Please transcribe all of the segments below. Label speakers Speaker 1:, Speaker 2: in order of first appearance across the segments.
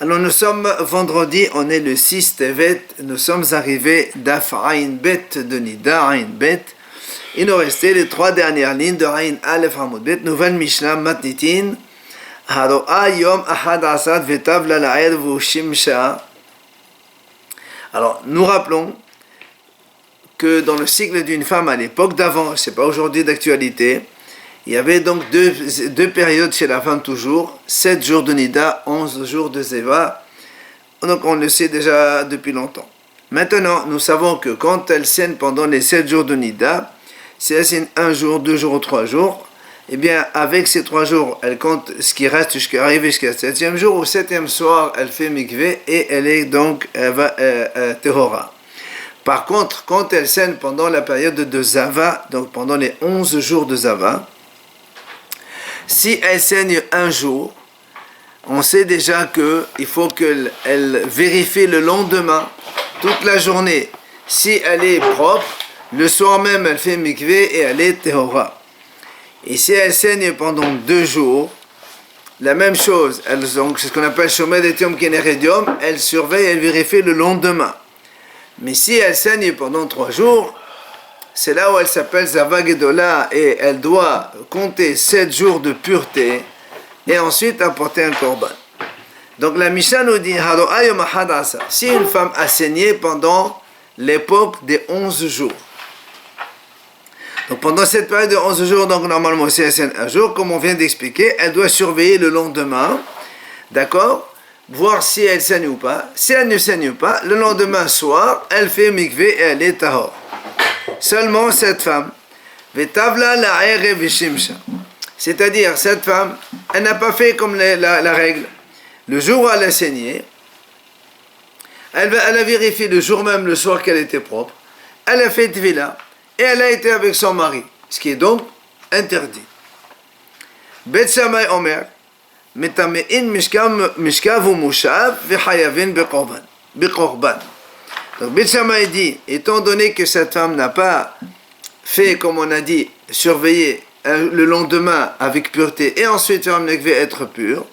Speaker 1: Alors nous sommes vendredi, on est le 6 Tevet, nous sommes arrivés d'Af Ain Bet de Nida, Ain Bet. Il nous restait les trois dernières lignes de Ain Aleph Hamoud Bet, nouvelle Mishnah Matnitin. Haro'a Yom Ahad Asad Vetav Lala'er Vushimsha. Alors nous rappelons que dans le cycle d'une femme à l'époque d'avant, c'est pas aujourd'hui d'actualité, il y avait donc deux périodes chez la femme toujours, 7 jours de Nida, 11 jours de Zeva. Donc on le sait déjà depuis longtemps. Maintenant, nous savons que quand elle saigne pendant les 7 jours de Nida, si elle saigne 1 jour, 2 jours ou 3 jours, eh bien avec ces 3 jours, elle compte ce qui reste jusqu'à arriver jusqu'à le 7e jour. Au 7e soir, elle fait mikvé et elle est donc tehora. Par contre, quand elle saigne pendant la période de Zava, donc pendant les 11 jours de Zava, si elle saigne 1 jour, on sait déjà qu'il faut qu'elle vérifie le lendemain, toute la journée, si elle est propre. Le soir même, elle fait mikvé et elle est tehora. Et si elle saigne pendant 2 jours, la même chose, donc c'est ce qu'on appelle shomed et yom keneredium, elle surveille, elle vérifie le lendemain. Mais si elle saigne pendant 3 jours, c'est là où elle s'appelle Zava Gedola et elle doit compter 7 jours de pureté et ensuite apporter un korban. Donc la Mishnah nous dit si une femme a saigné pendant l'époque des 11 jours. Donc pendant cette période de 11 jours, donc normalement si elle saigne 1 jour, comme on vient d'expliquer, elle doit surveiller le lendemain, d'accord, voir si elle saigne ou pas. Si elle ne saigne pas, le lendemain soir, elle fait mikvé et elle est tahor. Seulement cette femme, c'est-à-dire cette femme, elle n'a pas fait comme la règle. Le jour où elle a saigné, elle a vérifié le jour même, le soir qu'elle était propre, elle a fait tvila et elle a été avec son mari, ce qui est donc interdit. Bet Shammai Omer, metamein mishkav u mushav v'chayavin bekorban. Donc Bet Shammai dit, étant donné que cette femme n'a pas fait, comme on a dit, surveiller le lendemain avec pureté et ensuite faire un mikvé être pure,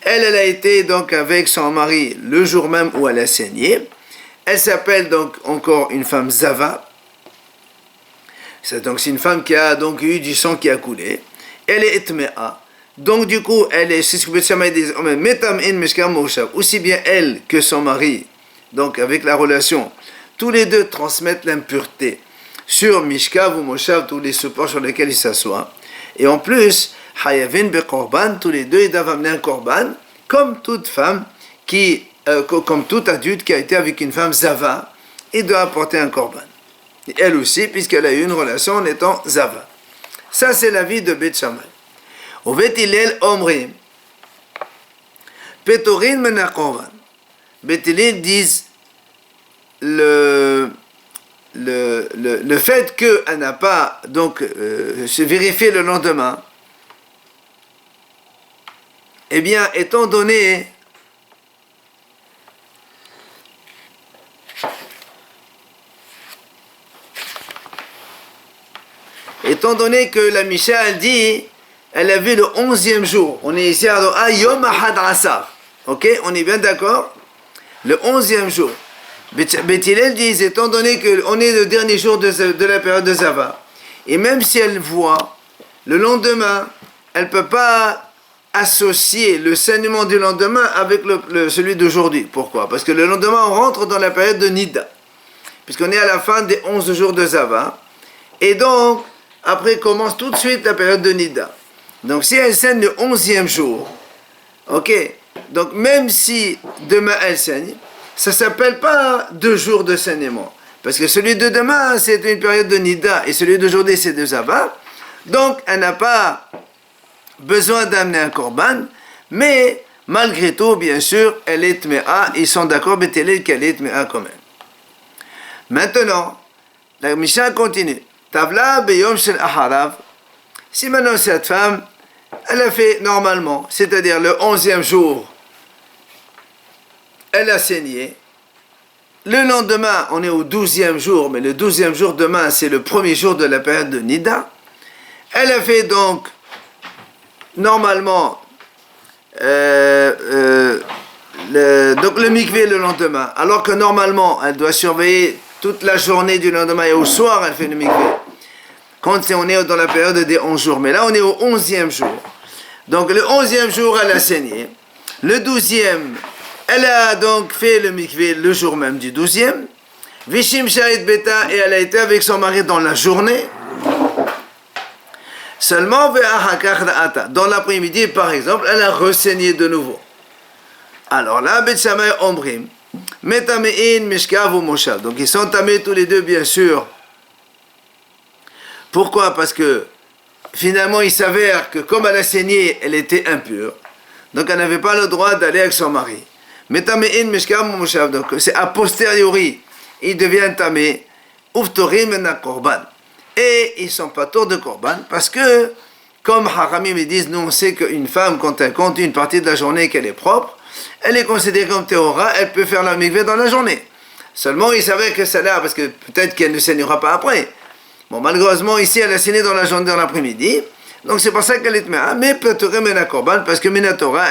Speaker 1: elle a été donc avec son mari le jour même où elle a saigné. Elle s'appelle donc encore une femme Zava. C'est une femme qui a donc eu du sang qui a coulé. Elle est etmea. Donc du coup, elle est, c'est ce que Bet Shammai dit, aussi bien elle que son mari, donc avec la relation, tous les deux transmettent l'impureté sur Mishkav ou Moshav, tous les supports sur lesquels ils s'assoient. Et en plus, Hayavin bekorban, tous les deux ils doivent amener un korban, comme toute femme comme tout adulte qui a été avec une femme Zava, il doit apporter un korban. Et elle aussi, puisqu'elle a eu une relation en étant Zava. Ça, c'est l'avis de Bet Shammai. Au Bet Hillel Omrim, Petorin menakorban. Bet Hillel disent le fait qu'elle n'a pas donc se vérifié le lendemain, eh bien, étant donné que la Mishnah elle dit, elle a vu le 11e jour. On est ici à Yom Ahad Asar. Ok, on est bien d'accord? Le 11e jour. Bet Hillel dit, étant donné qu'on est le dernier jour de la période de Zava, et même si elle voit le lendemain, elle ne peut pas associer le saignement du lendemain avec celui d'aujourd'hui. Pourquoi? Parce que le lendemain, on rentre dans la période de Nida, puisqu'on est à la fin des 11 jours de Zava, et donc, après commence tout de suite la période de Nida. Donc si elle saigne le 11e jour, ok, donc même si demain elle saigne, ça ne s'appelle pas 2 jours de saignement. Parce que celui de demain, c'est une période de Nida, et celui d'aujourd'hui, c'est de Zava. Donc, elle n'a pas besoin d'amener un korban, mais malgré tout, bien sûr, elle est tmea. Ils sont d'accord, Bet Hillel, qu'elle est tmea quand même. Maintenant, la Mishnah continue. Tavla beyom shel aharav. Si maintenant cette femme, elle a fait normalement, c'est-à-dire le 11e jour, elle a saigné. Le lendemain, on est au 12e jour, mais le 12e jour demain, c'est le premier jour de la période de Nida. Elle a fait donc, normalement, donc le mikvé le lendemain, alors que normalement elle doit surveiller toute la journée du lendemain et au soir elle fait le mikvé. Quand on est dans la période des 11 jours, mais là on est au 11e jour. Donc le 11e jour elle a saigné, le 12e elle a donc fait le mikvé le jour même du 12e, Vishim Shahid Beta, et elle a été avec son mari dans la journée. Seulement dans l'après-midi par exemple, elle a ressaigné de nouveau. Alors là, Bet Shammai Ombrim, Metamein, Mishkav ou Moshav. Donc ils sont tamés tous les deux, bien sûr. Pourquoi? Parce que finalement, il s'avère que comme elle a saigné, elle était impure. Donc elle n'avait pas le droit d'aller avec son mari. Metamein, Mishkav ou Moshav. Donc c'est a posteriori, ils deviennent tamés. Uftorim na korban. Et ils sont pas tours de korban parce que, comme Haramim me disent, nous on sait qu'une femme, quand elle compte une partie de la journée qu'elle est propre, elle est considérée comme Théora, elle peut faire la mikvé dans la journée. Seulement, il savait que celle-là, parce que peut-être qu'elle ne saignera pas après. Bon, malheureusement, ici, elle a saigné dans la journée, dans l'après-midi. Donc, c'est pour ça qu'elle est Tméa. Mais peut-être Mena Korban, parce que Mena Torah,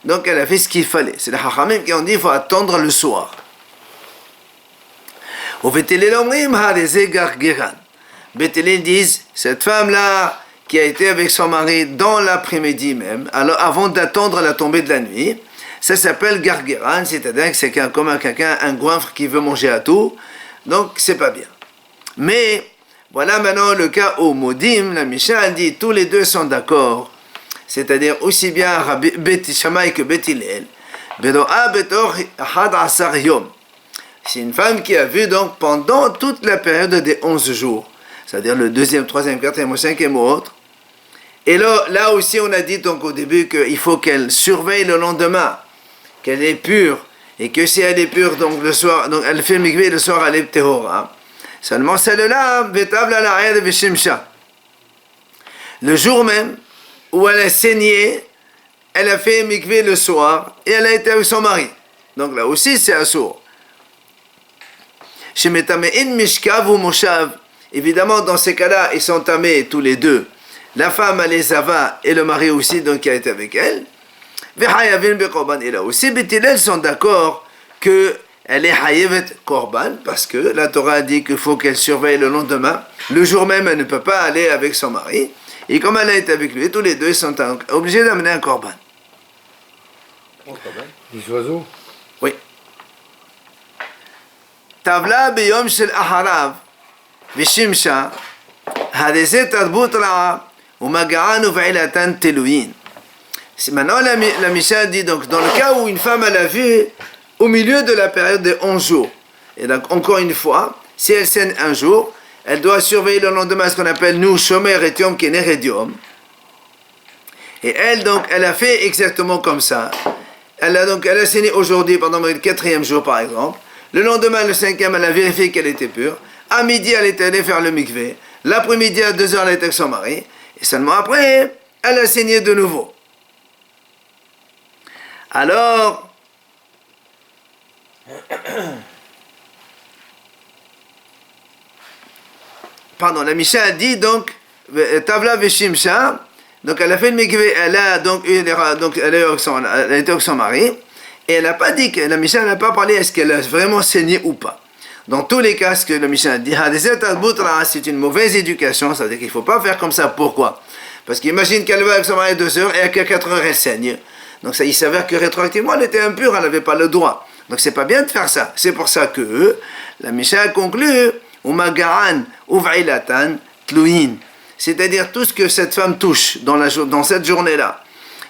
Speaker 1: donc elle a fait ce qu'il fallait. C'est les Hachamim qui ont dit qu'il faut attendre le soir. Au Vétélé l'omrim, Hareze Gargeran. Vétélé disent, cette femme-là, qui a été avec son mari dans l'après-midi même, alors avant d'attendre la tombée de la nuit, ça s'appelle gargeran, c'est-à-dire que c'est comme quelqu'un, un goinfre qui veut manger à tout, donc c'est pas bien. Mais voilà maintenant le cas au Modim, la Mishnah dit tous les deux sont d'accord, c'est-à-dire aussi bien Bet Shammai que Bet Hillel. Bedoa betor had asar yom. C'est une femme qui a vu donc pendant toute la période des 11 jours, c'est-à-dire le 2e, 3e, 4e ou 5e ou autre. Et là aussi on a dit donc au début qu'il faut qu'elle surveille le lendemain, qu'elle est pure, et que si elle est pure, donc le soir, donc elle fait mikvé, le soir elle est tehora. Seulement celle-là, le jour même où elle a saigné, elle a fait mikvé le soir, et elle a été avec son mari. Donc là aussi c'est assour. Chez Metamein Mishkav ou Moshav, évidemment dans ces cas-là, ils sont tamés tous les deux. La femme, elle les ava, et le mari aussi, donc qui a été avec elle. Et là aussi, Bethilel sont d'accord qu'elle est hayevet korban, parce que la Torah a dit qu'il faut qu'elle surveille le lendemain. Le jour même, elle ne peut pas aller avec son mari. Et comme elle a été avec lui, tous les deux sont obligés d'amener un korban.
Speaker 2: Les oiseaux?
Speaker 1: Oui. Tavla beyom shel aharav, vishimsha, hadezet adbut ra'a, umaga'an uv'ilatan teluyin. Maintenant, la Mishnah dit, donc, dans le cas où une femme elle a vu au milieu de la période de 11 jours, et donc, encore une fois, si elle saigne un jour, elle doit surveiller le lendemain ce qu'on appelle, nous, Shomer etiom kenerediom. Et elle, donc, elle a fait exactement comme ça. Elle a saigné aujourd'hui pendant le 4e jour, par exemple. Le lendemain, le 5e, elle a vérifié qu'elle était pure. À midi, elle était allée faire le mikvé. L'après-midi, à 2h, elle était avec son mari. Et seulement après, elle a saigné de nouveau. Alors, la Mishnah a dit donc, Tavla Veshimsha, donc elle a fait le mikvé, elle a donc elle a été avec son mari, et elle n'a pas dit que la Mishnah n'a pas parlé est-ce qu'elle a vraiment saigné ou pas. Dans tous les cas, ce que la Mishnah dit, c'est une mauvaise éducation, c'est-à-dire qu'il ne faut pas faire comme ça. Pourquoi? Parce qu'imagine qu'elle va avec son mari 2 heures et à 4 heures elle saigne. Donc ça, il s'avère que rétroactivement, elle était impure, elle n'avait pas le droit. Donc c'est pas bien de faire ça. C'est pour ça que la Mishnah conclut Umaga'an uv'ilatan tluyin. C'est-à-dire tout ce que cette femme touche dans cette journée-là.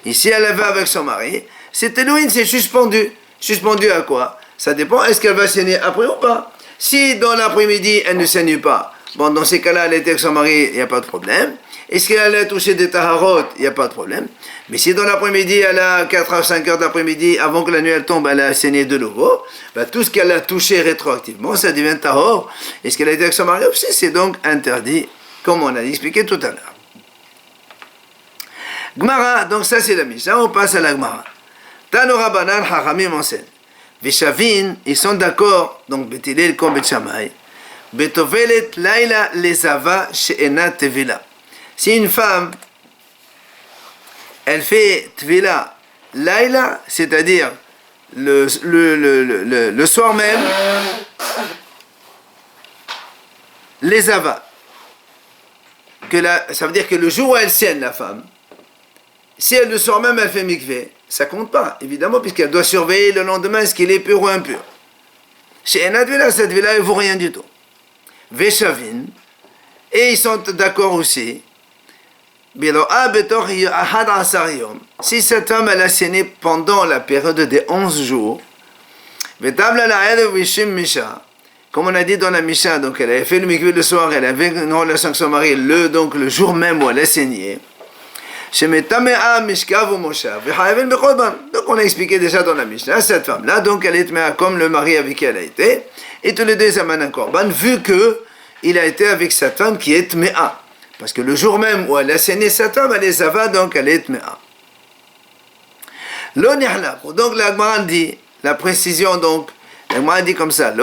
Speaker 1: Ici, elle va avec son mari. C'est tluyin, c'est suspendu. Suspendu à quoi? Ça dépend, est-ce qu'elle va saigner après ou pas? Si dans l'après-midi, elle ne saigne pas, bon, dans ces cas-là, elle était avec son mari, il n'y a pas de problème. Est-ce qu'elle a touché des taharot? Il n'y a pas de problème. Mais si dans l'après-midi, elle a 4 à 5 heures d'après-midi, avant que la nuit elle tombe, elle a saigné de nouveau, ben, tout ce qu'elle a touché rétroactivement, ça devient tahor. Est-ce qu'elle a été avec son mari aussi? C'est donc interdit, comme on a expliqué tout à l'heure. Gemara, donc ça c'est la Mishnah, on passe à la Gemara. Tanora banan haramim enseigne. Veshavin, ils sont d'accord, donc Bethilel comme Bet Shammai. Betovelet laila lezava she'ena tevila. Si une femme, elle fait tvila laila, c'est-à-dire le soir même, les avas. Ça veut dire que le jour où elle saigne, la femme, si elle, le soir même elle fait mikvé, ça compte pas, évidemment, puisqu'elle doit surveiller le lendemain est-ce qu'il est pur ou impur. Chez Enad cette villa, elle ne vaut rien du tout. Veshavin, et ils sont d'accord aussi. Si cette femme elle a saigné pendant la période des 11 jours, comme on a dit dans la Misha, donc elle avait fait le mikvé le soir, elle avait une relation avec son mari donc le jour même où elle a saigné. Donc on a expliqué déjà dans la Mishnah, cette femme-là, donc elle est comme le mari avec qui elle a été, et tous les deux ils amènent un korban, vu que il a été avec cette femme qui est tmea. Parce que le jour même où elle a saigné cette femme, elle est zava, donc elle est tmea. Donc la Gemara dit, la précision donc, la Gemara dit comme ça,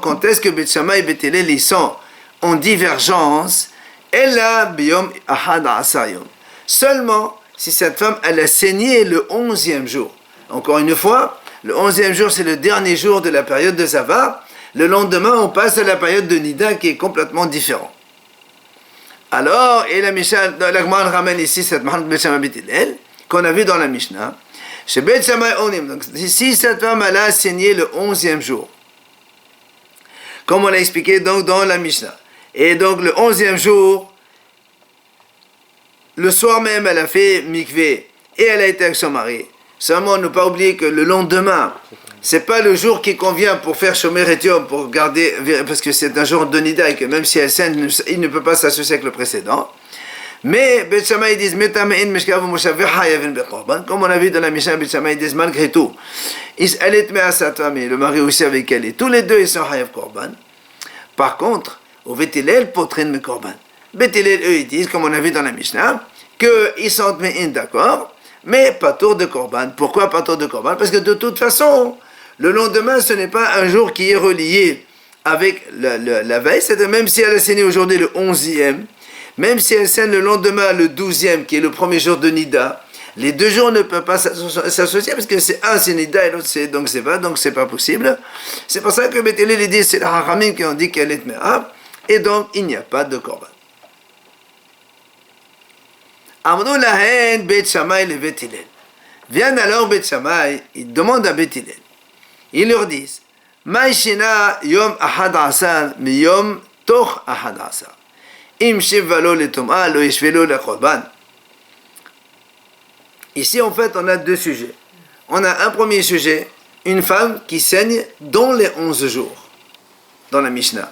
Speaker 1: quand est-ce que Beth Shammai et Beth Hillel ils sont en divergence, Ella biyom ahad asayom. Seulement si cette femme, elle a saigné le 11e jour. Encore une fois, le 11e jour, c'est le dernier jour de la période de Zava. Le lendemain, on passe à la période de Nida qui est complètement différente. Alors, et la Mishnah, la Gemara ramène ici cette Mahalat Beth Shammai Beth Hillel, qu'on a vu dans la Mishnah. Chez Beth Shammai Onim, donc si cette femme, elle a saigné le 11e jour, comme on l'a expliqué donc dans la Mishnah, et donc le 11e jour, le soir même, elle a fait mikvé et elle a été avec son mari. Seulement, ne pas oublier que le lendemain, c'est pas le jour qui convient pour faire shomer et tiom, pour garder, parce que c'est un jour de nida et que même si elle saigne, il ne peut pas s'associer avec le précédent. Mais Beth Shammai disent comme on a vu dans la Mishnah, Beth Shammai disent malgré tout, elle est tmea sa femme et le mari aussi avec elle, et tous les deux ils sont hayav korban. Par contre, au Beth Hillel potrin me korban. Beth Hillel, eux, ils disent, comme on a vu dans la Mishnah, qu'ils sont d'accord, mais pas tour de korban. Pourquoi pas tour de korban? Parce que de toute façon, le lendemain, ce n'est pas un jour qui est relié avec la veille. C'est-à-dire, même si elle a saigné aujourd'hui le 11e, même si elle saigne le lendemain le 12e, qui est le premier jour de Nida, les deux jours ne peuvent pas s'associer parce que c'est Nida et l'autre donc c'est pas possible. C'est pour ça que Beth Hillel dit, c'est la Haramim qui ont dit qu'elle est me'ab, et donc il n'y a pas de korban. Amrou lahen Beth Shammai le Beth Hillel. Viennent alors Beth Shammai, ils demandent à Beth Hillel. Ils leur disent, Maïshina yom ahad asar mi yom toch ahad asar. Im shivalo le tom'a lo yishvelo le korban. Ici, en fait, on a deux sujets. On a un premier sujet, une femme qui saigne dans les 11 jours, dans la Mishnah.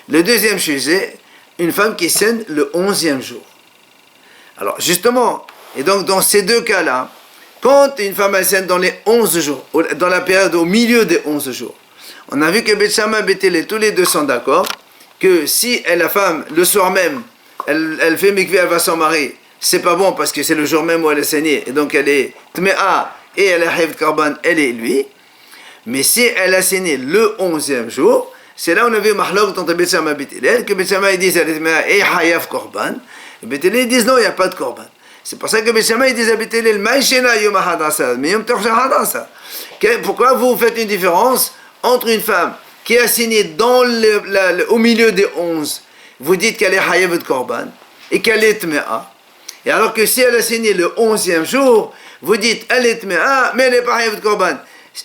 Speaker 1: Le deuxième sujet, une femme qui saigne le 11e jour. Alors, justement, et donc dans ces deux cas-là, quand une femme elle saigne dans les 11 jours, dans la période au milieu des 11 jours, on a vu que Beth Shammai et Beth Hillel, tous les deux sont d'accord que si la femme, le soir même, elle fait mikvé, elle va s'en marier, c'est pas bon parce que c'est le jour même où elle est saignée, et donc elle est tmea et elle est hayav korban, elle et lui. Mais si elle a saigné le 11e jour, c'est là où on a vu mahlok entre Beth Shammai et Beth Hillel, que Beth Shammai disent elle est tmea et hayav korban, et Beth Hillel disent non, il n'y a pas de korban. C'est pour ça que Beth Shammai disent à Beth Hillel, Maïshena yom ahad asar, mais yom toch ahad asar. Pourquoi vous faites une différence entre une femme qui a saigné au milieu des 11, vous dites qu'elle est hayav korban, et qu'elle est tmea, et alors que si elle a saigné le 11e jour, vous dites elle est tmea, mais elle n'est pas hayav korban.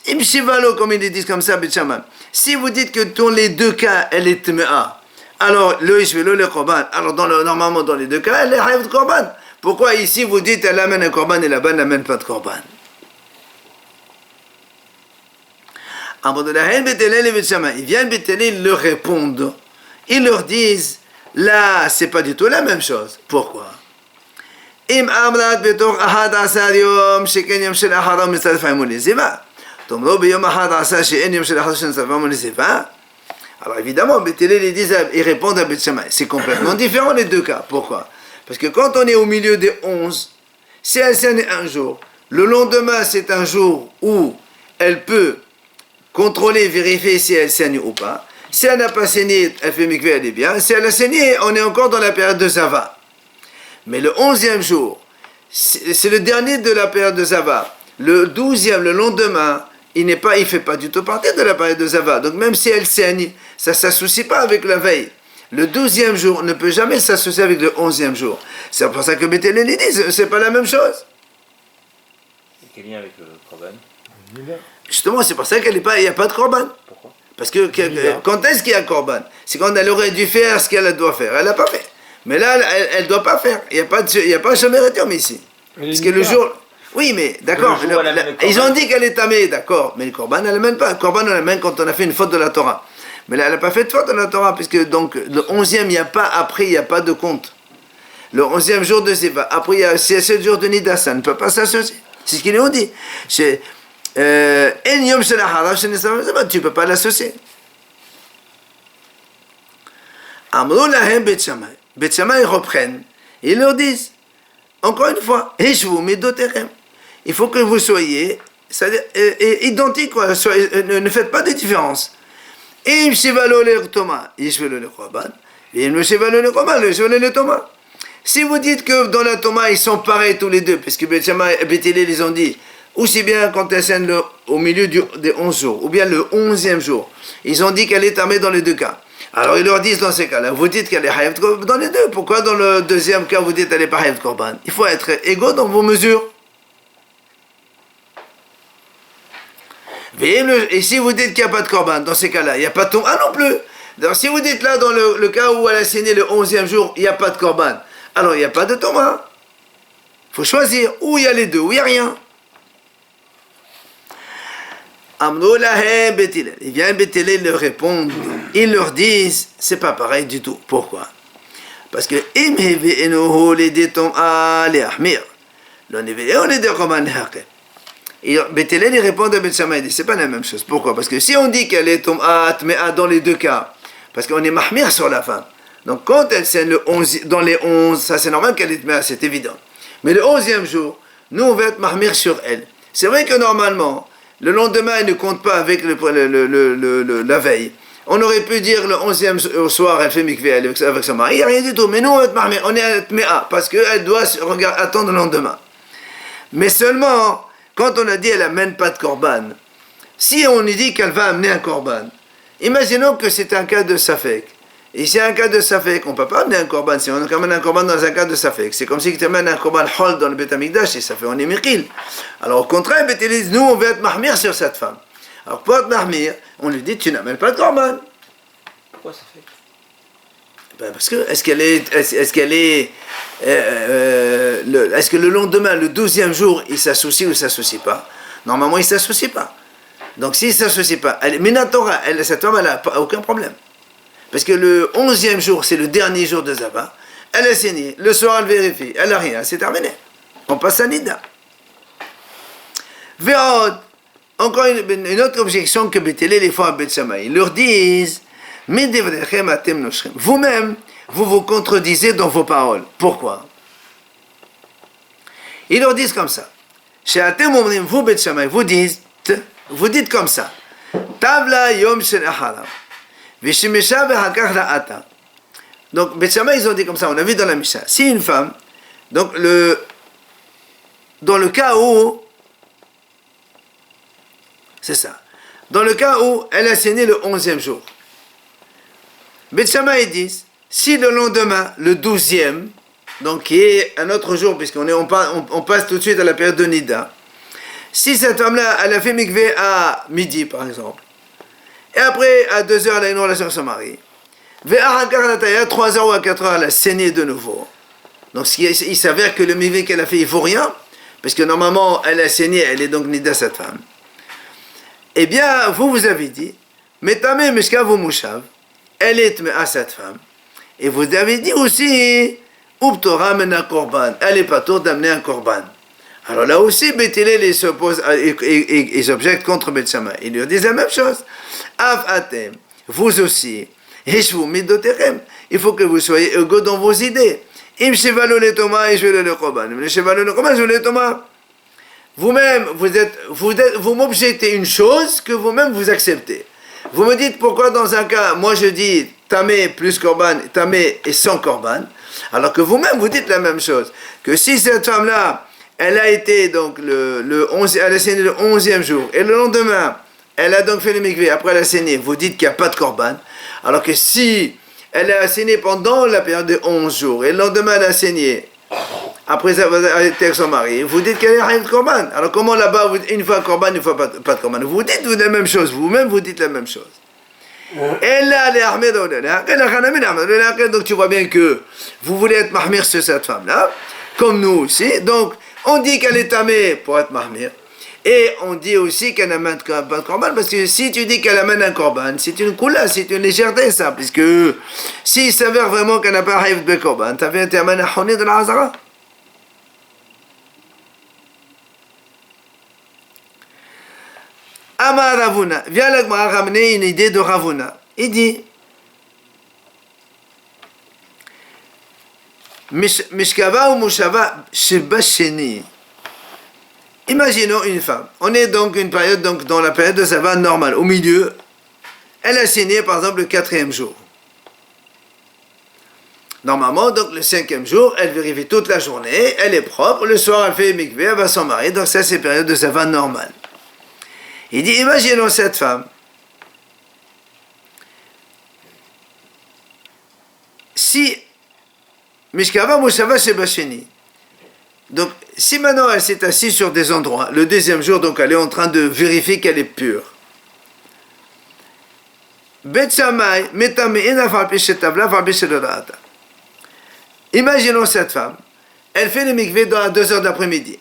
Speaker 1: Im shivalo, comme ils disent comme ça, Beth Shammai. Si vous dites que dans les deux cas, elle est tmea, alors le ishvelo le korban, alors normalement dans les deux cas, elle est hayav korban. Pourquoi ici vous dites elle amène un korban et là-bas elle n'amène pas de korban? Ils viennent Beth Hillel leur répondre. Ils leur disent là, c'est pas du tout la même chose. Pourquoi? Alors évidemment, Beth Hillel ils répondent à Beth Shammai. C'est complètement différent les deux cas. Pourquoi? Parce que quand on est au milieu des 11, si elle saigne un jour, le lendemain c'est un jour où elle peut contrôler, vérifier si elle saigne ou pas. Si elle n'a pas saigné, elle fait mikvé, elle est bien. Si elle a saigné, on est encore dans la période de Zava. Mais le 11e jour, c'est le dernier de la période de Zava. Le 12e, le lendemain, il fait pas du tout partie de la période de Zava. Donc même si elle saigne, ça ne s'associe pas avec la veille. Le 12e jour ne peut jamais s'associer avec le 11e jour. C'est pour ça que Beth Hillel dit, c'est pas la même chose.
Speaker 2: Quel lien avec le Korban?
Speaker 1: Justement, c'est pour ça qu'il n'y a pas de Korban.
Speaker 2: Pourquoi?
Speaker 1: Parce que quand est-ce qu'il y a Korban? C'est quand elle aurait dû faire ce qu'elle doit faire. Elle n'a pas fait. Mais là, elle ne doit pas faire. Il n'y a pas Shomer et Yom ici. Parce que le jour... Oui, mais d'accord. Ils ont dit qu'elle est tamée, d'accord. Mais le Korban, elle ne l'amène pas. Le Korban, on l'amène quand on a fait une faute de la Torah. Mais là, elle n'a pas fait de faute de la Torah, puisque donc, le 11e, il n'y a pas, après, il n'y a pas de compte. Le 11e jour de Ziva. Après, il y a 7 jours de Nida, ça ne peut pas s'associer. C'est ce qu'ils ont dit. Tu ne peux pas l'associer. Amrou lahem Bet Shammai. Bet Shammai reprennent. Ils leur disent, encore une fois, il faut que vous soyez identiques, ne faites pas de différence. Si vous dites que dans la Toma ils sont pareils tous les deux, parce que Bet Shammai et Bet Hillel ils ont dit, aussi bien quand elle scène au milieu des 11 jours, ou bien le 11e jour, ils ont dit qu'elle est armée dans les deux cas. Alors ils leur disent dans ces cas-là, vous dites qu'elle est Hayav dans les deux, pourquoi dans le deuxième cas vous dites qu'elle n'est pas Hayav Korban? Il faut être égaux dans vos mesures. Et si vous dites qu'il n'y a pas de Korban, dans ces cas-là, il n'y a pas de Toma non plus. Donc si vous dites là, dans le cas où elle a saigné le 11e jour, il n'y a pas de Korban, alors il n'y a pas de Toma. Il faut choisir, ou il y a les deux, ou il n'y a rien. Ils viennent Bet Hillel leur répondre, ils leur disent, c'est pas pareil du tout. Pourquoi? Parce que Bet Hillel il répond à Bet Shammai, il dit, c'est pas la même chose. Pourquoi? Parce que si on dit qu'elle est tom'at, mais dans les deux cas, parce qu'on est mahmir sur la femme. Donc quand elle saigne le 11, dans les 11, ça c'est normal qu'elle est tom'at, c'est évident. Mais le 11e jour, nous on va être mahmir sur elle. C'est vrai que normalement, le lendemain, elle ne compte pas avec la veille. On aurait pu dire le 11e au soir, elle fait mikvé avec son mari, il n'y a rien du tout. Mais nous, on est à Tméa, parce qu'elle doit attendre le lendemain. Mais seulement, quand on a dit qu'elle n'amène pas de korban, si on lui dit qu'elle va amener un korban, imaginons que c'est un cas de Safek. Et si c'est un cas de Safek, on ne peut pas amener un korban. Si on amène un korban dans un cas de Safek, c'est comme si tu amènes un korban hol dans le Beth Amikdash, et ça fait on est mikil. Alors au contraire, Bet Hillel dit, nous on veut être mahmir sur cette femme. Alors pour être mahmir, on lui dit, tu n'amènes pas de korban.
Speaker 2: Pourquoi Safek?
Speaker 1: Parce que, est-ce que le lendemain, le 12e jour, il s'associe ou il ne s'associe pas? Normalement, il ne s'associe pas. Donc s'il ne s'associe pas, Minatora, cette femme, elle n'a aucun problème. Parce que le 11e jour, c'est le dernier jour de Zava. Elle a saigné. Le soir, elle vérifie. Elle n'a rien. C'est terminé. On passe à Nida. Véod. Encore une autre objection que Bet Hillel les fois à Bet Shammai. Ils leur disent, vous-même, vous vous contredisez dans vos paroles. Pourquoi? Ils leur disent comme ça. Vous, Bet Shammai, vous dites comme ça. Tavla yom shel acharav. Donc, Bet Shammai, ils ont dit comme ça, on a vu dans la Mishnah. Si une femme, donc dans le cas où, c'est ça, dans le cas où elle a saigné le 11e jour, Bet Shammai, ils disent, si le lendemain, le 12e, donc qui est un autre jour, puisqu'on passe tout de suite à la période de Nida, si cette femme-là, elle a fait mikvé à midi, par exemple, et après, à 2h, elle a une relation avec son mari. À 3h ou à 4h, elle a saigné de nouveau. Donc, il s'avère que le mikvé qu'elle a fait, il ne vaut rien, parce que normalement, elle a saigné, elle est donc nida, cette femme. Eh bien, vous avez dit, Metame Meshka Mouchav, elle est à cette femme. Et vous avez dit aussi, Uptora Mena Korban, elle n'est pas tour d'amener un Korban. Alors là aussi, Bet Hillel il s'objecte contre Bet Shammai. Il lui dit la même chose. Av atem, vous aussi, heshvu midoterem, il faut que vous soyez égaux dans vos idées. Im shevalo le Thomas et je le korban. Le shevalo le korban, je le Thomas. Vous-même, vous m'objectez une chose que vous-même vous acceptez. Vous me dites pourquoi dans un cas, moi je dis tamé plus korban, tamé et sans korban, alors que vous-même vous dites la même chose. Que si cette femme-là, elle a été donc le 11, elle a saigné le 11e jour, et le lendemain, elle a donc fait le mikvé, après elle a saigné, vous dites qu'il n'y a pas de korban, alors que si elle a saigné pendant la période de 11 jours, et le lendemain elle a saigné, après avoir été avec son mari, vous dites qu'elle est arrivée de korban. Alors comment là-bas, une fois korban, une fois pas de korban? Vous dites la même chose, vous-même vous dites la même chose. Et là, donc tu vois bien que vous voulez être mahmir sur cette femme-là, comme nous aussi. Donc, on dit qu'elle est tamée pour être mahmir. Et on dit aussi qu'elle n'amène pas de korban, parce que si tu dis qu'elle amène un korban, c'est une coula, c'est une légèreté, ça, puisque s'il s'avère vraiment qu'elle n'a pas arrivé de korban, ça vient t'amener à honner de la hazara. Amar Ravuna, viens là, m'a ramené une idée de Ravuna. Il dit, Mishkava ou Mushava Shebasheni. Imaginons une femme. On est donc une période, donc dans la période de Sava normale. Au milieu, elle a saigné par exemple le 4e jour. Normalement, donc le 5e jour, elle vérifie toute la journée, elle est propre. Le soir, elle fait mikvé, elle va s'en marier. Donc ça, c'est période de Sava normale. Il dit, imaginons cette femme. Si Mishkava Mushava Shebasheni. Donc, si maintenant elle s'est assise sur des endroits, le 2e jour, donc elle est en train de vérifier qu'elle est pure. Imaginons cette femme, elle fait le mikvé à 2h d'après-midi.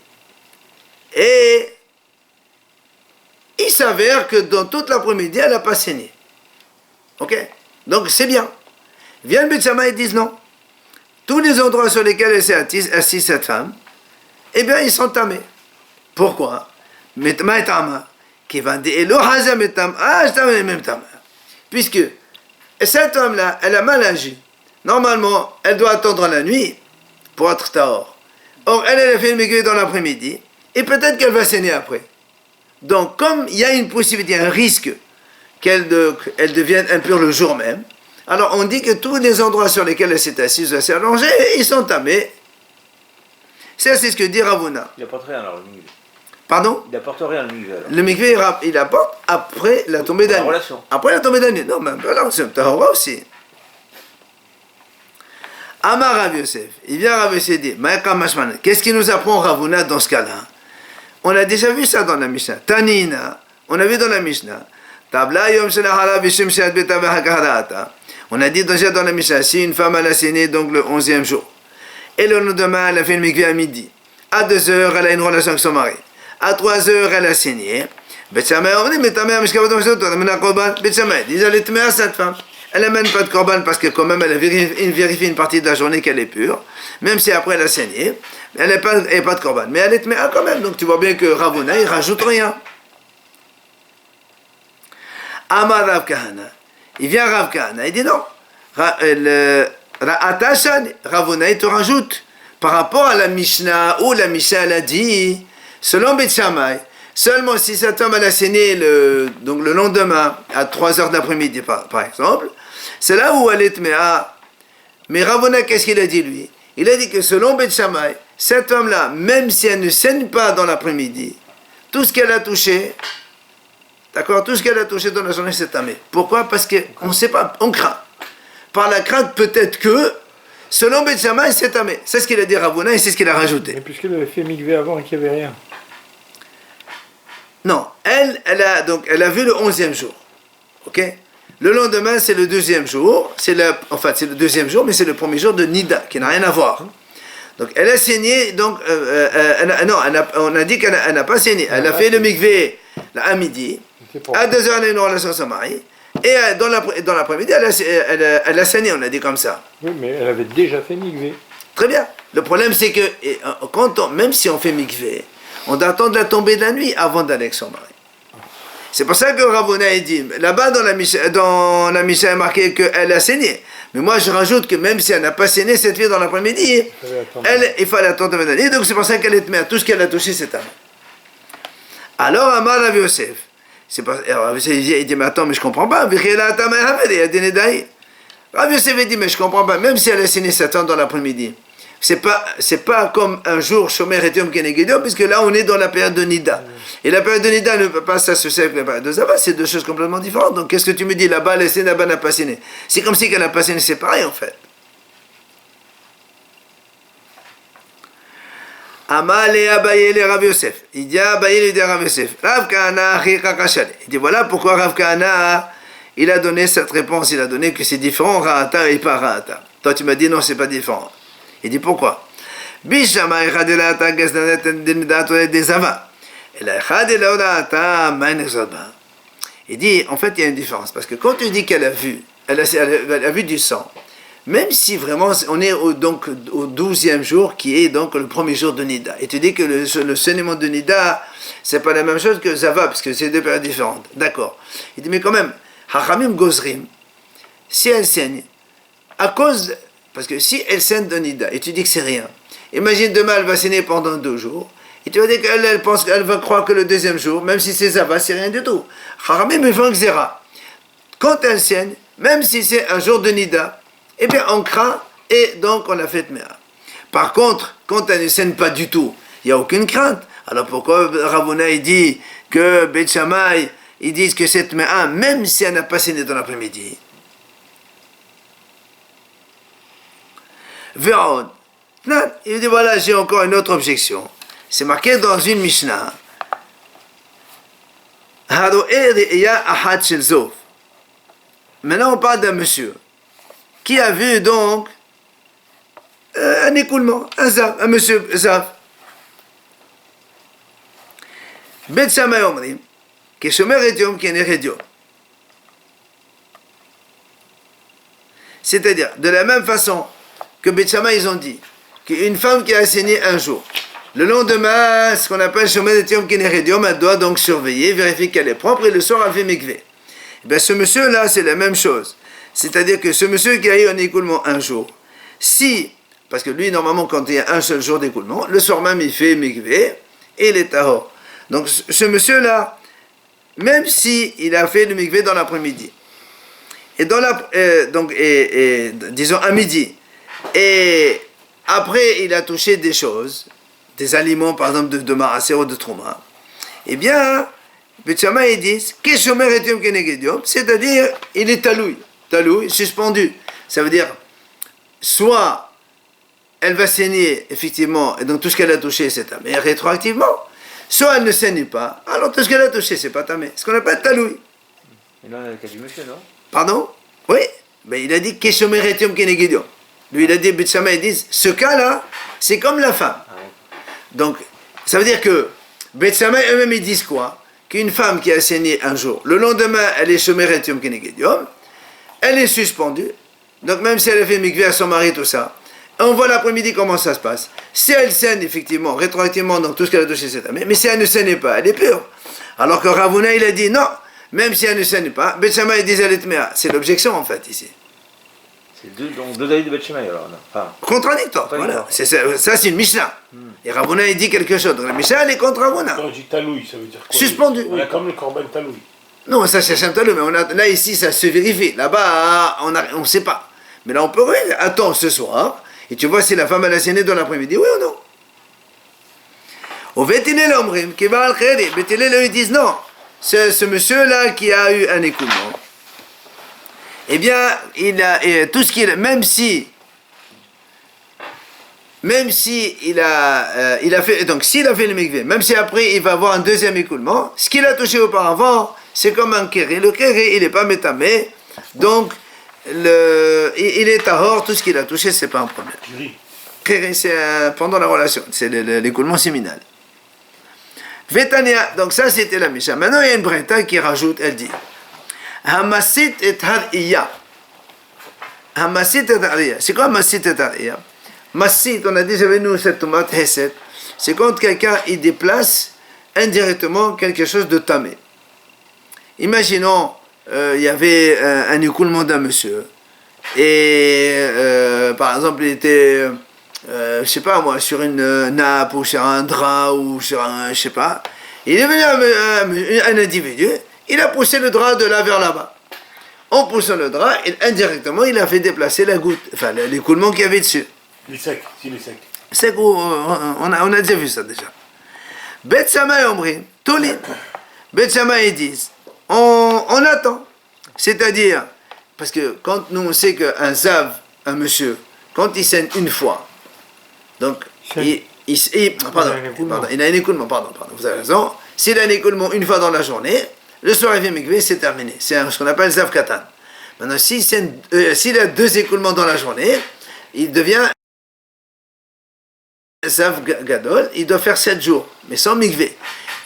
Speaker 1: Et il s'avère que dans toute l'après-midi, elle n'a pas saigné. Ok? Donc c'est bien. Vient le Betsama et disent non. Tous les endroits sur lesquels elle s'est assise cette femme, eh bien, ils sont tamés. Pourquoi? Puisque cette femme-là, elle a mal agi. Normalement, elle doit attendre la nuit pour être tahor. Or, elle a fait le mikvé dans l'après-midi, et peut-être qu'elle va saigner après. Donc, comme il y a une possibilité, un risque qu'elle devienne impure le jour même, alors on dit que tous les endroits sur lesquels elle s'est assise, elle s'est allongée, ils sont tamés. C'est ce que dit Ravuna.
Speaker 2: Il n'apporte rien alors, le mikvé.
Speaker 1: Pardon?
Speaker 2: Il n'apporte rien, le mikvé alors.
Speaker 1: Le mikvé, il apporte après la tombée d'année.
Speaker 2: La relation.
Speaker 1: Après la tombée d'année. Non, même là, c'est un tahora aussi. Amar Rav Yosef. Il vient Rav Yosef dit, qu'est-ce qui nous apprend Ravuna dans ce cas-là? On a déjà vu ça dans la Mishnah. Tanina, on a vu dans la Mishnah. Tabla yom shelachara vishim she'at beta v'hakaharata. On a dit déjà dans la Mishnah, si une femme elle a saigné donc le 11e jour, et le lendemain elle a fait le mikvé à midi, à 2h elle a une relation avec son mari, à 3h elle a saigné, Beth Shammai a dit, mais ta mère, ils allaient te mettre à cette femme. Elle n'amène pas de korban parce que quand même elle a vérifié une partie de la journée qu'elle est pure, même si après elle a saigné, elle n'est pas de korban, mais elle est te met quand même. Donc tu vois bien que Ravuna il rajoute rien. Amar Rav Kahana, il vient Rav Kahana, il dit non. Ravuna il te rajoute par rapport à la Mishnah où la Mishnah elle a dit selon Beth Shammai, seulement si cette femme elle a saigné donc le lendemain à 3h d'après-midi par exemple, c'est là où elle est tméa. Mais Ravuna, qu'est-ce qu'il a dit lui? Il a dit que selon Beth Shammai, cette femme-là, même si elle ne saigne pas dans l'après-midi, tout ce qu'elle a touché, d'accord, tout ce qu'elle a touché dans la journée, c'est tamé. Pourquoi? Parce qu'on ne sait pas, on craint. Par la crainte, peut-être que, selon Beth Shammai, c'est tamé. C'est ce qu'il a dit Ravuna et c'est ce qu'il a rajouté.
Speaker 3: Mais puisqu'elle avait fait mikvé avant et qu'il n'y avait rien.
Speaker 1: Non, elle a vu le 11e jour. Ok? Le lendemain, c'est le 2e jour. C'est le 2e jour, mais c'est le premier jour de Nida, qui n'a rien à voir. Donc, elle a saigné, donc, on a dit qu'elle n'a pas saigné. Elle a fait le mikvé à midi. À 2h, elle a une relation avec son mari. Et dans l'après-midi, elle a saigné, on a dit comme ça.
Speaker 3: Oui, mais elle avait déjà fait mikvé.
Speaker 1: Très bien. Le problème, c'est que, même si on fait mikvé, on doit attendre la tombée de la nuit avant d'aller avec son mari. C'est pour ça que Ravuna dit, là-bas dans la Mishnah est marqué qu'elle a saigné. Mais moi je rajoute que même si elle n'a pas saigné cette fille dans l'après-midi, il fallait attendre la tombée de la nuit. Donc c'est pour ça qu'elle est mère. Tout ce qu'elle a touché, c'est à elle. Alors Amar Rav Yosef, il dit, mais attends, mais je comprends pas. Rav Yosef dit, mais je comprends pas. Même si elle a saigné cette femme dans l'après-midi, C'est pas comme un jour Shomer et Yom Keneged, puisque là on est dans la période de Nida. Et la période de Nida ne peut pas s'associer avec la période de Zava, c'est deux choses complètement différentes. Donc qu'est-ce que tu me dis, là-bas elle est saine, là-bas elle n'a pas saine. C'est comme si qu'elle n'a pas saine, c'est pareil en fait. Amal et Abaye le Rav Yosef. Il dit Abaye le Rav Yosef. Rav Kahana Achika Kashale. Il dit voilà pourquoi Rav Kahana il a donné cette réponse, il a donné que c'est différent, Ra'ata et pas Ra'ata. Toi tu m'as dit non, c'est pas différent. Il dit pourquoi? Bishama echad el Ra'ata gesdanet dindato des Zava. Et la echad el Ra'ata main zaba. Il dit en fait il y a une différence parce que quand tu dis qu'elle a vu, elle a vu du sang. Même si vraiment on est donc au 12e jour qui est donc le premier jour de Nida. Et tu dis que le saignement de Nida, c'est pas la même chose que Zava, parce que c'est deux périodes différentes. D'accord. Il dit mais quand même, Hachamim Gozrim, si elle saigne, à cause, parce que si elle saigne de Nida, et tu dis que c'est rien, imagine demain elle va saigner pendant 2 jours, et tu vas dire qu'elle pense qu'elle va croire que le deuxième jour, même si c'est Zava, c'est rien du tout. Hachamim me font Xera. Quand elle saigne, même si c'est un jour de Nida, eh bien on craint et donc on a fait Tmea. Par contre, quand elle ne saigne pas du tout, il n'y a aucune crainte. Alors pourquoi Ravuna il dit que Beit Shammai, ils disent que c'est Tmea, même si elle n'a pas saigné dans l'après-midi? Véron, il dit voilà, j'ai encore une autre objection. C'est marqué dans une Mishnah. Maintenant on parle d'un monsieur qui a vu donc un écoulement, un monsieur Zav. Bet Shammai Omrim, qui est Shomer et Yom, qui est Ner et Yom. C'est-à-dire, de la même façon que Bet Shammai, ils ont dit qu'une femme qui a saigné un jour, le lendemain, ce qu'on appelle Shomer et Yom, qui est Ner et Yom, elle doit donc surveiller, vérifier qu'elle est propre, et le soir, elle fait mikveh. Eh bien, ce monsieur-là, c'est la même chose. C'est-à-dire que ce monsieur qui a eu un écoulement un jour, si, parce que lui, normalement, quand il y a un seul jour d'écoulement, le soir même, il fait mikveh et il est tahor. Donc, ce monsieur-là, même si il a fait le mikveh dans l'après-midi, et disons à midi, et après, il a touché des choses, des aliments, par exemple, de Maraser ou de Trouma, eh bien, Bet Shammai, ils disent, c'est-à-dire, il est taloui, suspendu. Ça veut dire, soit elle va saigner, effectivement, et donc tout ce qu'elle a touché, c'est tamé, rétroactivement, soit elle ne saigne pas, alors tout ce qu'elle a touché, c'est pas tamé. Ce qu'on appelle taloui.
Speaker 2: Et là, il y a le cas du monsieur, non?
Speaker 1: Pardon? Oui, mais il a dit, lui, il a dit, Bet Shammai, ils disent, ce cas-là, c'est comme la femme.
Speaker 2: Ah, ouais.
Speaker 1: Donc, ça veut dire que Bet Shammai eux-mêmes, ils disent quoi? Qu'une femme qui a saigné un jour, le lendemain, elle est Shomeret Yom Keneged Yom, elle est suspendue, donc même si elle a fait mikveh à son mari, tout ça, on voit l'après-midi comment ça se passe. Si elle saigne, effectivement, rétroactivement, donc tout ce qu'elle a touché, c'est tamé, mais si elle ne saigne pas, elle est pure. Alors que Ravuna, il a dit non, même si elle ne saigne pas, Bet Shammai dit elle est tmea. C'est l'objection, en fait, ici.
Speaker 2: C'est deux avis de Bet Shammai, alors. Non. Enfin,
Speaker 1: Contradictoire, voilà. Ça, c'est une Mishnah. Et Ravuna, il dit quelque chose. Donc la Mishnah, elle est contre Ravuna.
Speaker 3: Quand on dit taloui, ça veut dire quoi?
Speaker 1: Suspendu.
Speaker 3: On a comme le corban taloui.
Speaker 1: Non, ça c'est un talou, mais là ici ça se vérifie. Là-bas, on ne sait pas. Mais là on peut attends ce soir, et tu vois si la femme elle a saigné dans l'après-midi, oui ou non. Au Vétilé l'omrim, qui va al kheri, Vétilé ils disent non, ce monsieur-là qui a eu un écoulement, eh bien, il a tout ce qu'il a, même si il a fait, donc s'il a fait le mikveh, même si après il va avoir un deuxième écoulement, ce qu'il a touché auparavant, c'est comme un kéré. Le kéré, il n'est pas métamé, donc il est tahor, tout ce qu'il a touché, c'est pas un problème. Kéré, c'est pendant la relation, c'est l'écoulement séminal. Vétania, donc ça c'était la Mishnah. Maintenant il y a une breta qui rajoute, elle dit Hamasit et Hariya. Hamasit et Hariya. C'est quoi Hamasit et Hariya? Massit, on a dit j'avais nous cette tomate Hesed, c'est quand quelqu'un il déplace indirectement quelque chose de tamé. Imaginons, il y avait un écoulement d'un monsieur, et par exemple il était, je sais pas moi, sur une nappe ou sur un drap ou sur un, je sais pas, il est venu un individu, il a poussé le drap de là vers là-bas. En poussant le drap, indirectement il a fait déplacer la goutte, enfin l'écoulement qu'il y avait dessus.
Speaker 3: Il est sec, s'il est sec.
Speaker 1: C'est qu'on on a déjà vu ça déjà. Bet Shammai Omrim, Tolin. Bet Shammai ils disent, on attend. C'est-à-dire, parce que quand nous on sait qu'un Zav, un monsieur, quand il saigne une fois, donc pardon, il a un écoulement, pardon, vous avez raison. S'il a un écoulement une fois dans la journée, le soir il vient mikvé, c'est terminé. C'est ce qu'on appelle Zav Katan. Maintenant, s'il a 2 écoulements dans la journée, il devient Zav Gadol, il doit faire 7 jours, mais sans mikvé.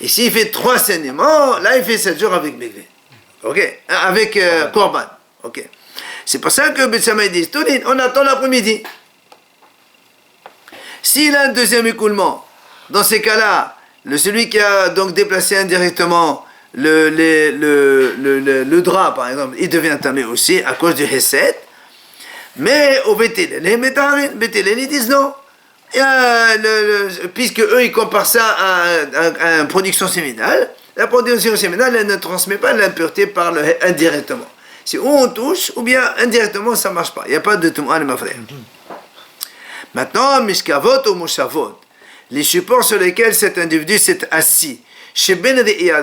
Speaker 1: Et s'il fait 3 saignements, là il fait 7 jours avec mikvé. Ok, avec Korban. Ok. C'est pour ça que Bet Shammai dit, on attend l'après-midi. S'il a un deuxième écoulement, dans ces cas-là, celui qui a donc déplacé indirectement le drap, par exemple, il devient tamé aussi à cause du Hesed. Mais au Bethel, les Métarin, Bethel, ils disent non. Puisque eux, ils comparent ça à une production séminale, la production séminale, elle ne transmet pas l'impureté indirectement. Si on touche, ou bien indirectement, ça ne marche pas. Il n'y a pas de Tum'a ma frère. Maintenant, Mishkavot ou Moshavot, les supports sur lesquels cet individu s'est assis, chez Ben Re'iyah,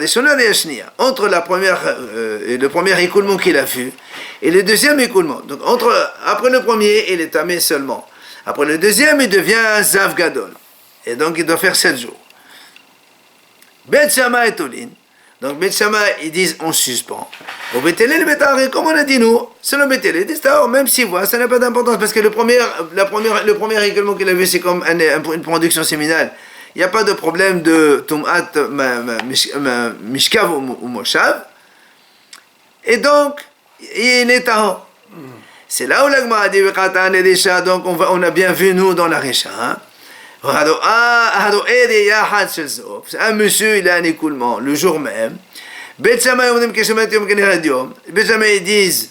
Speaker 1: entre le premier écoulement qu'il a vu et le deuxième écoulement. Donc, après le premier, il est tamé seulement. Après le deuxième, il devient un Zav Gadol. Et donc, il doit faire 7 jours. Bet Shammai et Tolin. Donc, Bet Shammai, ils disent on suspend. Au Bethel, le Bétaré, comme on a dit nous, c'est le Bethel. Ils disent même s'il voit, ça n'a pas d'importance parce que le premier écoulement qu'il a vu, c'est comme une production séminale. Il n'y a pas de problème de Tum'at Mishkav ou Moshav. Et donc, il est à c'est là où l'Agma a dit donc on a bien vu nous dans la Récha. Un monsieur, il a un écoulement le jour même. Bet Shammai ils disent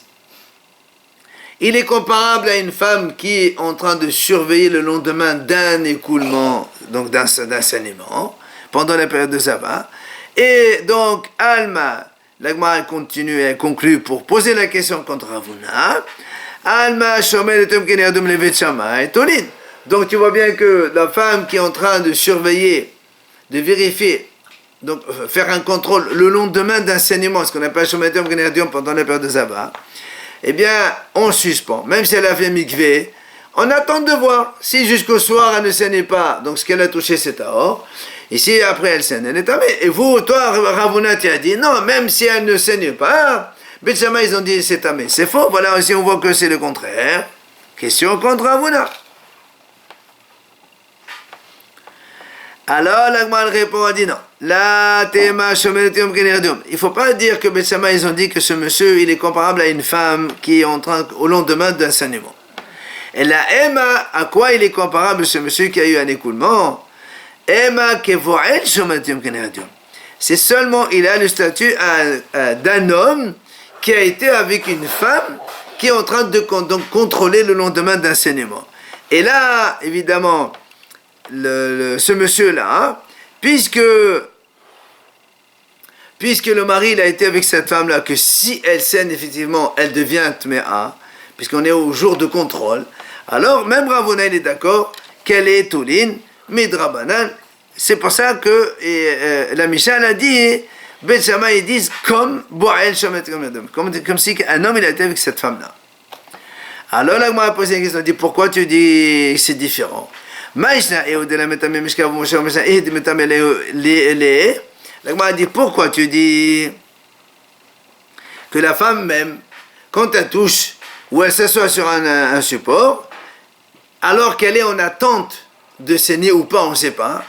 Speaker 1: il est comparable à une femme qui est en train de surveiller le lendemain d'un écoulement, donc d'un saignement, pendant la période de Zava. Et donc, Alma, l'Agma continue et conclut pour poser la question contre Ravuna. Alma, Shomer et Tum Keneadum Levet Shammai, Tolin. Donc, tu vois bien que la femme qui est en train de surveiller, de vérifier, donc faire un contrôle le lendemain d'un saignement, ce qu'on appelle Shomer et Tum Keneadum pendant la période de Zava, eh bien, on suspend. Même si elle a fait mikvé, on attend de voir. Si jusqu'au soir, elle ne saigne pas, donc ce qu'elle a touché, c'est tahor. Et si après, elle saigne, elle est tamée. Et vous, toi, Ravuna, tu as dit, non, même si elle ne saigne pas, Bet Shammai, ils ont dit, c'est tamé. C'est faux. Voilà, ici, on voit que c'est le contraire. Question contre Ravuna. Alors, l'Agmal répond, a dit non. La tema shomeretium keneridium. Il ne faut pas dire que Bet Shammai, ils ont dit que ce monsieur, il est comparable à une femme qui est en train, au lendemain d'un saignement. Et la Emma, à quoi il est comparable, ce monsieur qui a eu un écoulement? Emma kevoel shomeretium keneridium. C'est seulement, il a le statut d'un homme qui a été avec une femme qui est en train de contrôler le lendemain d'un saignement. Et là, évidemment, ce monsieur-là, puisque le mari il a été avec cette femme-là, que si elle saigne effectivement, elle devient tméa, puisqu'on est au jour de contrôle, alors même Ravuna il est d'accord qu'elle est Toulin, Midrabanan. C'est pour ça que la Mishnah a dit, Bet Shammai ils disent comme Boa'el Shomet comme si un homme il a été avec cette femme-là. Alors là, moi a posé une question, dit pourquoi tu dis que c'est différent? L'Agma a dit pourquoi tu dis que la femme même, quand elle touche ou elle s'assoit sur un support, alors qu'elle est en attente de saigner ou pas, on ne sait pas,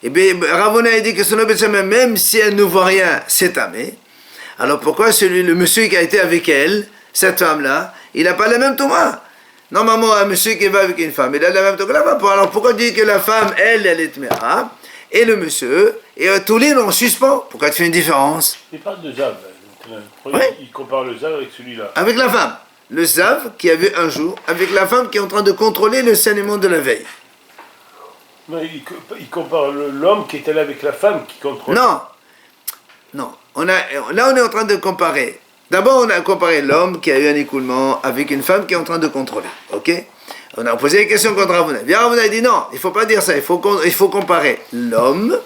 Speaker 1: et bien Ravuna a dit que son obéissement, même si elle ne voit rien, c'est tamé. Alors pourquoi le monsieur qui a été avec elle, cette femme-là, il n'a pas la même Touma? Normalement, un monsieur qui va avec une femme, il a la même Touma que la femme. Alors pourquoi dire que la femme, elle est tméa, et le monsieur, et tous les en suspend? Pourquoi tu fais une différence?
Speaker 3: Il parle de Zav.
Speaker 1: Oui.
Speaker 3: Il compare le Zav avec celui-là.
Speaker 1: Avec la femme. Le Zav qui a vu un jour, avec la femme qui est en train de contrôler le saignement de la veille.
Speaker 3: Non, il compare l'homme qui était là avec la femme qui contrôle.
Speaker 1: Non. Là, on est en train de comparer. D'abord, on a comparé l'homme qui a eu un écoulement avec une femme qui est en train de contrôler. Ok? On a posé la question contre Ravuna. Bien, Ravuna a dit non, il ne faut pas dire ça, il faut comparer l'homme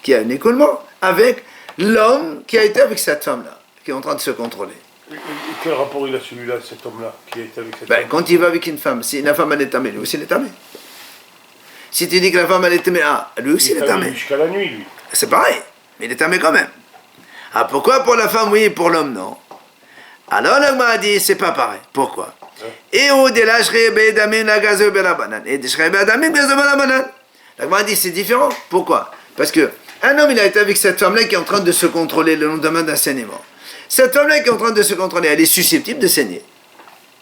Speaker 1: qui a un écoulement avec l'homme qui a été avec cette femme-là, qui est en train de se contrôler.
Speaker 3: Et quel rapport il a celui-là, cet homme-là, qui a été avec cette
Speaker 1: Ben,
Speaker 3: femme?
Speaker 1: quand il va avec une femme, si la femme elle est tamée, lui aussi il est tamé. Si tu dis que la femme elle est tamée, lui aussi il est tamé.
Speaker 3: Jusqu'à la nuit, lui.
Speaker 1: C'est pareil, mais il est tamé quand même. Ah, pourquoi pour la femme oui et pour l'homme non? Alors l'homme a dit c'est pas pareil. Pourquoi? Et au de la shrebe damin la gazo belabanan et de shrebe damin gazo belabanan. L'homme a dit c'est différent. Pourquoi? Parce que un homme il a été avec cette femme-là qui est en train de se contrôler le lendemain d'un saignement. Cette femme-là qui est en train de se contrôler, elle est susceptible de saigner.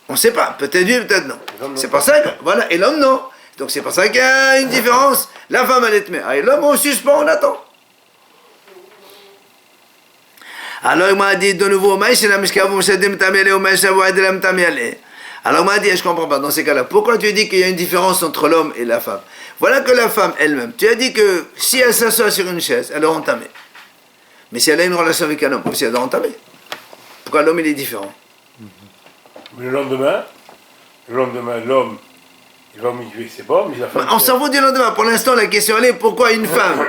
Speaker 1: On ne sait pas, peut-être oui, peut-être non. C'est pour ça que, voilà, et l'homme non. Donc c'est pour ça qu'il y a une différence. La femme elle est tamée, et l'homme on suspend, on attend. Alors il m'a dit de nouveau, alors il m'a dit, je ne comprends pas dans ces cas-là, pourquoi tu dis qu'il y a une différence entre l'homme et la femme? Voilà que la femme elle-même, tu as dit que si elle s'assoit sur une chaise, elle est entamée. Mais si elle a une relation avec un homme, aussi elle est entamée. Pourquoi l'homme il est différent?
Speaker 3: Mais le lendemain, l'homme, il va au mikvé, c'est bon, mais la femme...
Speaker 1: On s'en fout du lendemain. Pour l'instant, la question elle est pourquoi une femme,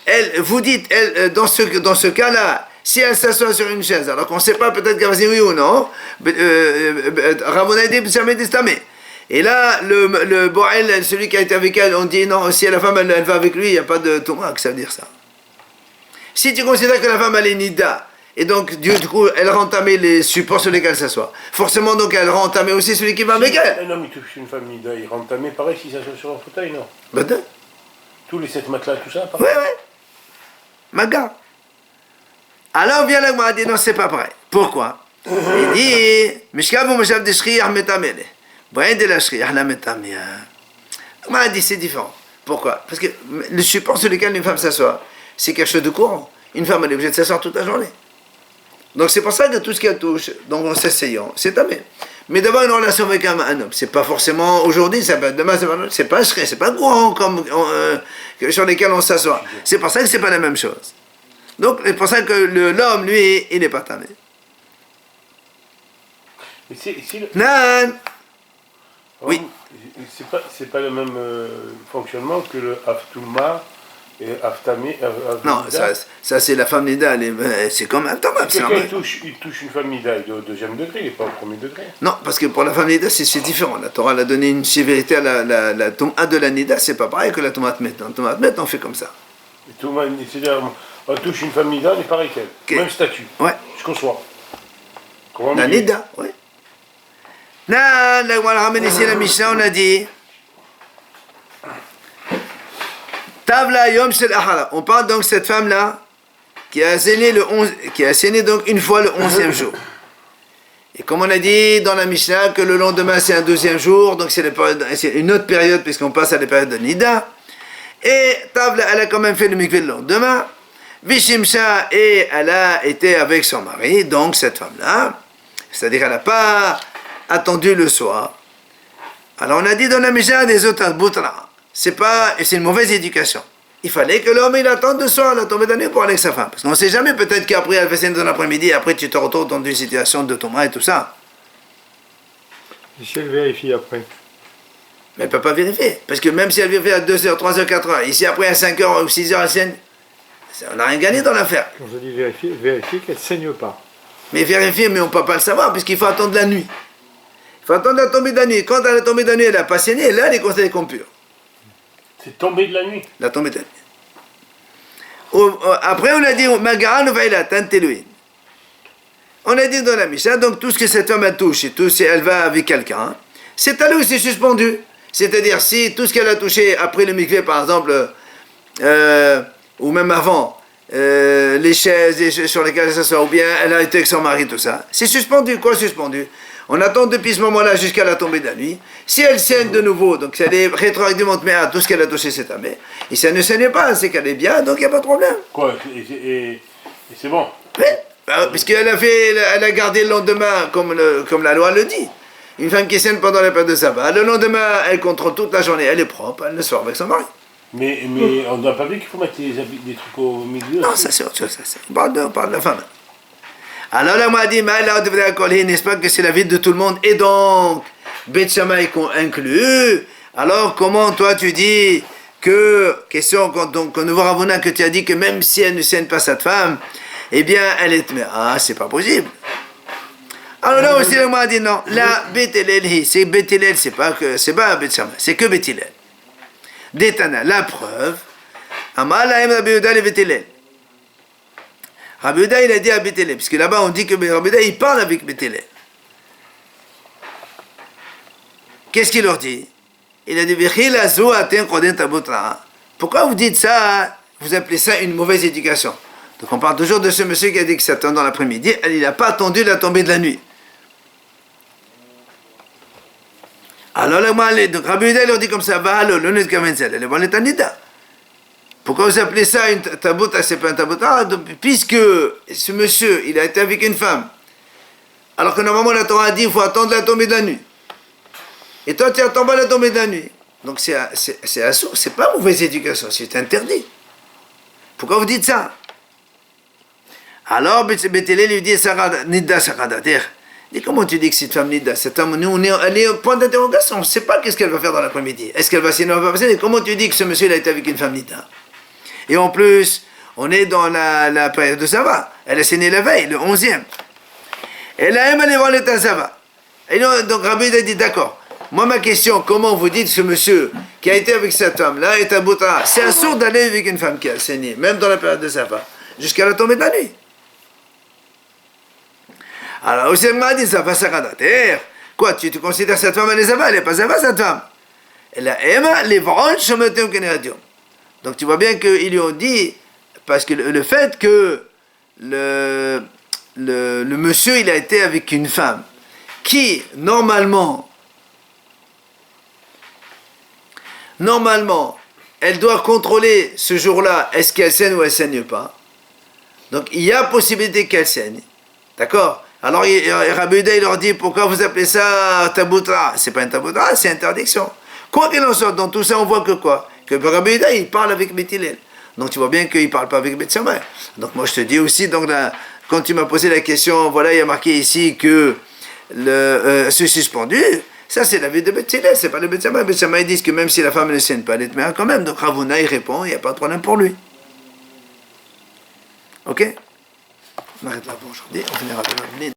Speaker 1: elle, vous dites, elle, dans ce cas-là, si elle s'assoit sur une chaise, alors qu'on ne sait pas peut-être qu'elle va dire oui ou non, Ravuna a dit jamais testamé. Et là, le Boel, celui qui a été avec elle, on dit non, si la femme elle va avec lui, il n'y a pas de Thomas, que ça veut dire ça. Si tu considères que la femme elle est nida, et donc du coup elle rend tamé les supports sur lesquels elle s'assoit, forcément donc elle rend tamé aussi celui qui va avec elle.
Speaker 3: Un homme il touche une femme nida, il rend tamé, pareil s'il s'assoit sur un fauteuil, non?
Speaker 1: Ben,
Speaker 3: Tous les 7 matelas, tout ça, pareil.
Speaker 1: ouais. Maga. Alors vient là, il dit non, c'est pas pareil. Pourquoi? Il dit, Mishkav ou Mishkav de Shriach metamele. Boyen de la Shriach la metamia. Il m'a dit c'est différent. Pourquoi? Parce que le support sur lequel une femme s'assoit, c'est quelque chose de courant. Une femme elle est obligée de s'asseoir toute la journée. Donc c'est pour ça que tout ce qu'elle touche, donc en s'asseyant, c'est tamé. Mais d'avoir une relation avec un homme, c'est pas forcément aujourd'hui, ça peut être demain, c'est pas shri, c'est pas courant comme sur lesquels on s'assoit. C'est pour ça que c'est pas la même chose. Donc c'est pour ça que l'homme, lui, il n'est pas tamé.
Speaker 3: Mais si le...
Speaker 1: Nan. Oui.
Speaker 3: C'est pas le même fonctionnement que le Aftouma et Aftamé.
Speaker 1: Non, ça c'est la femme nida, c'est comme un tomate.
Speaker 3: Quelqu'un il touche une femme nida, il est au deuxième degré, il n'est pas au premier degré.
Speaker 1: Non, parce que pour la femme nida, c'est différent. La Torah a donné une sévérité à la tomate de la nida, c'est pas pareil que la tomate met. La tomate met, on fait comme ça.
Speaker 3: C'est-à-dire, on touche une femme nida, on est pareil qu'elle.
Speaker 1: Okay.
Speaker 3: Même statut.
Speaker 1: Ouais.
Speaker 3: Je conçois.
Speaker 1: La nida, oui. Non, là, on ramène ici la Mishnah, on a dit. Tavla Yom Shel Ahara. On parle donc de cette femme-là qui a saigné donc une fois le 11e jour. Et comme on a dit dans la Mishnah que le lendemain c'est un 12e jour, donc c'est une autre période puisqu'on passe à la période de Nida. Et Tavla, elle a quand même fait le mikveh le lendemain. Vishimsha, et elle a été avec son mari, donc cette femme-là. C'est-à-dire qu'elle n'a pas attendu le soir. Alors on a dit dans la Mishnah des autres boutra. C'est une mauvaise éducation. Il fallait que l'homme il attende le soir, la tombée de la nuit pour aller avec sa femme. Parce qu'on ne sait jamais, peut-être qu'après elle fait ça dans l'après-midi, après tu te retrouves dans une situation de ton mari et tout ça.
Speaker 4: Et si elle vérifie après?
Speaker 1: Mais elle ne peut pas vérifier. Parce que même si elle vérifie à 2h, 3h, 4h, ici après à 5h ou 6h, elle saigne, on n'a rien gagné dans l'affaire.
Speaker 4: Quand je dis vérifier qu'elle ne saigne pas.
Speaker 1: Mais vérifier, mais on ne peut pas le savoir, puisqu'il faut attendre la nuit. Il faut attendre la tombée de la nuit. Quand elle a tombé de la nuit, elle n'a pas saigné, là elle est considérée comme pure.
Speaker 3: C'est tombé de la nuit.
Speaker 1: La tombée de la nuit. Après, on a dit, on a dit dans la Mishnah, donc tout ce que cette femme a touché, tout si elle va avec quelqu'un, c'est à lui, c'est suspendu. C'est-à-dire, si tout ce qu'elle a touché après le mikveh, par exemple, ou même avant, les chaises sur lesquelles elle s'assoit, ou bien elle a été avec son mari, tout ça, c'est suspendu. Quoi suspendu? On attend depuis ce moment-là jusqu'à la tombée de la nuit. Si elle saigne de nouveau, donc si elle est rétroactivement à tout ce qu'elle a touché cette année, et si elle ne saigne pas, c'est qu'elle est bien, donc il n'y a pas de problème.
Speaker 3: Quoi? Et c'est bon?
Speaker 1: Oui, puisqu'elle elle a gardé le lendemain, comme la loi le dit. Une femme qui saigne pendant la période de sabbat, le lendemain, elle contrôle toute la journée, elle est propre, elle ne sort avec son mari.
Speaker 3: Mais on n'a pas vu qu'il faut mettre des trucs au milieu?
Speaker 1: Non, ça c'est autre chose, on parle de la femme. Alors là, moi, dit, n'est-ce pas que c'est la vie de tout le monde, et donc, Bet Shammai inclus, alors comment toi tu dis que, question qu'on ne voit Ravuna, que tu as dit que même si elle ne saigne pas cette femme, eh bien elle est... Mais c'est pas possible. Alors là aussi, le m'a dit non, la Bet Hillel, c'est Bet Hillel, c'est pas Bet Shammai, c'est que Bet Hillel. Détana, la preuve, Amala Em Rabbi Yehuda le Bet Hillel. Rabbi Yehuda, il a dit à Bet Hillel, parce que là-bas on dit que Rabbi Yehuda, il parle avec Bet Hillel. Qu'est-ce qu'il leur dit? Il a dit, pourquoi vous dites ça? Vous appelez ça une mauvaise éducation. Donc on parle toujours de ce monsieur qui a dit que ça attend dans l'après-midi. Il n'a pas attendu la tombée de la nuit. Alors donc Rabbi Yehuda leur dit comme ça, pourquoi vous appelez ça une tabouta? C'est pas un tabouta, puisque ce monsieur, il a été avec une femme. Alors que normalement la Torah a dit, il faut attendre la tombée de la nuit. Et toi, tu attends pas la tombée de la nuit. Donc c'est assourd, c'est pas mauvaise éducation, c'est interdit. Pourquoi vous dites ça? Alors, Bet Hillel lui dit, Nidda Saradater. Dis, comment tu dis que cette femme Nidda, cette femme, nous, elle est au point d'interrogation, on ne sait pas qu'est-ce qu'elle va faire dans l'après-midi. Est-ce qu'elle va signer ou pas signer? Comment tu dis que ce monsieur, il a été avec une femme Nidda? Et en plus, on est dans la période de Sava. Elle a signé la veille, le 11e. Et là, elle est dans l'état Sava. Et donc, Rabbi a dit, d'accord. Moi, ma question, comment vous dites ce monsieur qui a été avec cette femme-là est à Boutra? C'est assourd d'aller avec une femme qui a saigné, même dans la période de Sava, jusqu'à la tombée de la nuit. Alors, aussi, elle m'a dit, ça va s'arrêter. Quoi, tu considères cette femme, elle est Sava? Elle n'est pas Sava, cette femme. Elle a Emma, les vranches, je me tiens au. Donc, tu vois bien qu'ils lui ont dit, parce que le fait que le monsieur, il a été avec une femme qui, normalement, elle doit contrôler ce jour-là, est-ce qu'elle saigne ou elle ne saigne pas. Donc, il y a possibilité qu'elle saigne. D'accord? Alors, Rabbi Yehuda, il leur dit, pourquoi vous appelez ça taboutra? C'est pas un taboutra, c'est interdiction. Quoi qu'il en soit, dans tout ça, on voit que quoi? Que Rabbi Yehuda, il parle avec Bet Hillel. Donc, tu vois bien qu'il ne parle pas avec Bet Shammai. Donc, moi, je te dis aussi, donc, là, quand tu m'as posé la question, voilà, il y a marqué ici que ce suspendu, ça, c'est la vie de Bet Hillel, c'est pas le Bet Shammai. Bet Shammai disent que même si la femme ne saigne pas, elle est mère quand même. Donc Ravuna, il répond, il n'y a pas de problème pour lui. Ok? On arrête là pour aujourd'hui, on finira demain.